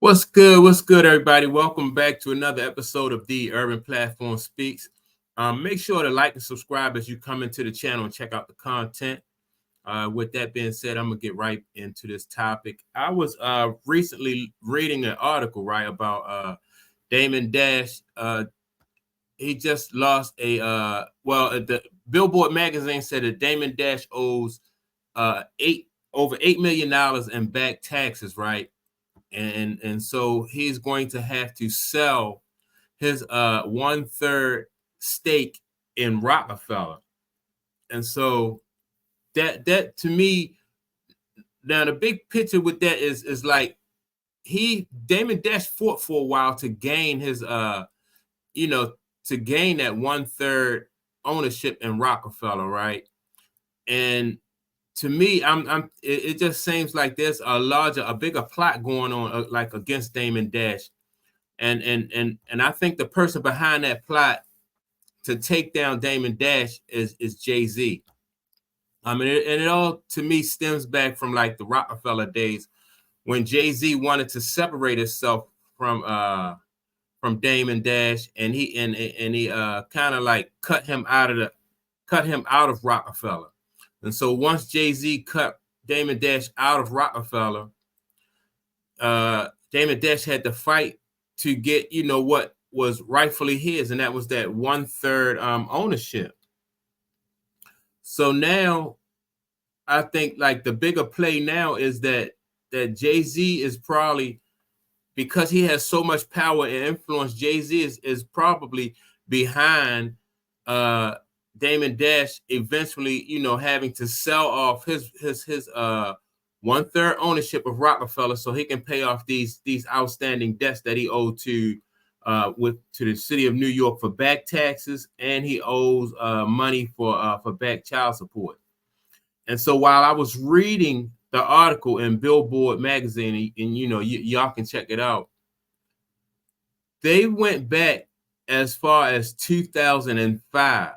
What's good? What's good, everybody? Welcome back to another episode of the Urban Platform Speaks. Make sure to like and subscribe as you come into the channel and check out the content. With that being said, I'm gonna get right into this topic. I was recently reading an article about Damon Dash. He just lost the Billboard magazine said that Damon Dash owes over $8 million in back taxes, right? And so he's going to have to sell his 1/3 stake in Rockefeller. And so that to me, now the big picture with that is like Damon Dash fought for a while to gain his to gain that 1/3 ownership in Rockefeller, right? And to me, it just seems like there's a bigger plot going on, like against Damon Dash, and I think the person behind that plot to take down Damon Dash is Jay-Z. I mean, it all to me stems back from like the Rockefeller days when Jay-Z wanted to separate himself from Damon Dash, and he kind of like cut him out of Rockefeller. And so once Jay-Z cut Damon Dash out of Rockefeller, Damon Dash had to fight to get, what was rightfully his, and that was that 1/3 ownership. So now I think like the bigger play now is that Jay-Z is probably, because he has so much power and influence, Jay-Z is probably behind Damon Dash eventually, having to sell off his 1/3 ownership of Rockefeller so he can pay off these outstanding debts that he owed to the city of New York for back taxes, and he owes money for back child support. And so while I was reading the article in Billboard magazine, and y'all can check it out, they went back as far as 2005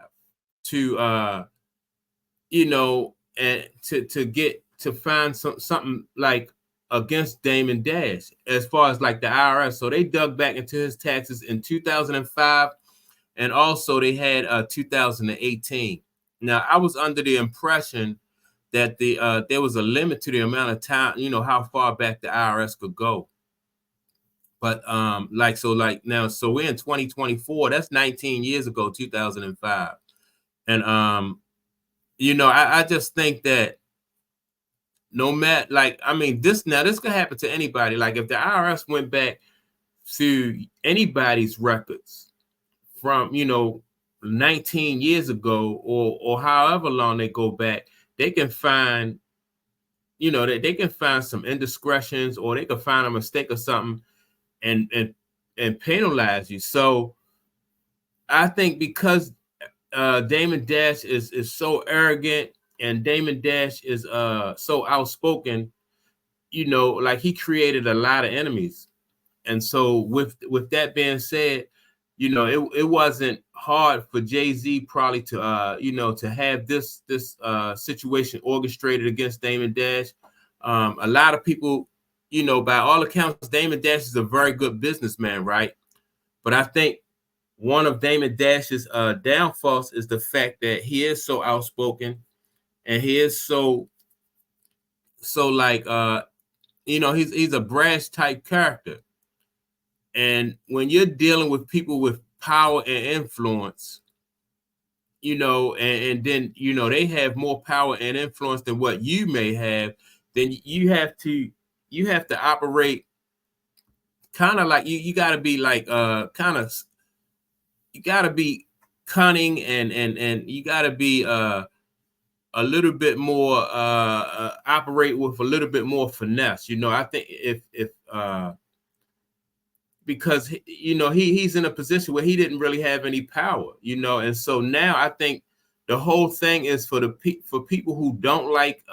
to and to find something like against Damon Dash as far as like the IRS. So they dug back into his taxes in 2005, and also they had 2018. Now I was under the impression that there was a limit to the amount of time, how far back the IRS could go. But now, so we're in 2024. That's 19 years ago, 2005. And I just think that no matter, like, I mean, this could happen to anybody. Like if the IRS went back to anybody's records from 19 years ago, or however long they go back, they can find they can find some indiscretions, or they can find a mistake or something and penalize you. So I think because Damon Dash is so arrogant, and Damon Dash is so outspoken, like he created a lot of enemies. And so with that being said, it wasn't hard for Jay-Z probably to to have this situation orchestrated against Damon Dash. A lot of people, by all accounts, Damon Dash is a very good businessman, right? But I think one of Damon Dash's downfalls is the fact that he is so outspoken, and he is so like he's a brash type character. And when you're dealing with people with power and influence, and then they have more power and influence than what you may have, then you have to operate kind of like you got to be like you got to be cunning, and you got to be a little bit more operate with a little bit more finesse. I think if because he's in a position where he didn't really have any power, and so now I think the whole thing is for people who don't like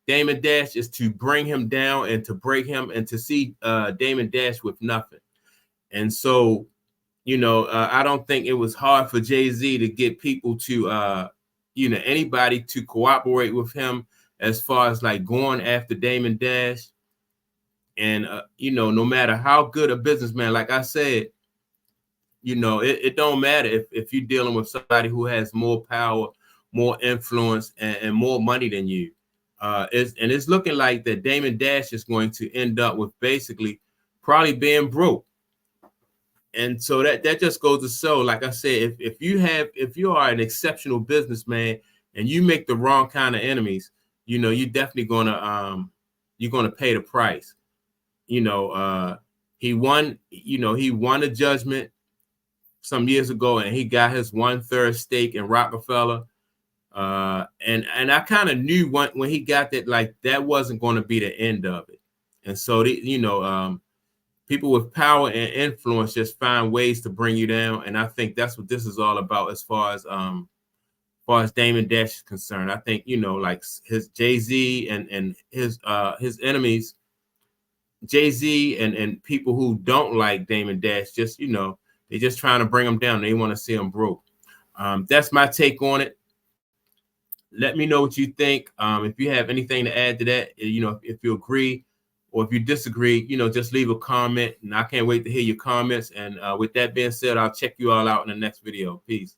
Damon Dash is to bring him down and to break him and to see Damon Dash with nothing. And so I don't think it was hard for Jay-Z to get people to anybody to cooperate with him as far as like going after Damon Dash. And you know, no matter how good a businessman, like I said, you know, it don't matter if you're dealing with somebody who has more power, more influence, and more money than you. It's looking like that Damon Dash is going to end up with basically probably being broke. And so that just goes to show, like I said, if you are an exceptional businessman and you make the wrong kind of enemies, you know, you're definitely you're gonna pay the price. You know, he won a judgment some years ago, and he got his 1/3 stake in Rockefeller. And I kind of knew when he got that, like, that wasn't going to be the end of it. And so people with power and influence just find ways to bring you down. And I think that's what this is all about as far as Damon Dash is concerned. I think, you know, like his Jay-Z and his enemies, Jay-Z and people who don't like Damon Dash, just, you know, they're just trying to bring him down. They want to see him broke. That's my take on it. Let me know what you think. If you have anything to add to that, you know, if you agree or if you disagree, you know, just leave a comment. And I can't wait to hear your comments. And with that being said, I'll check you all out in the next video. Peace.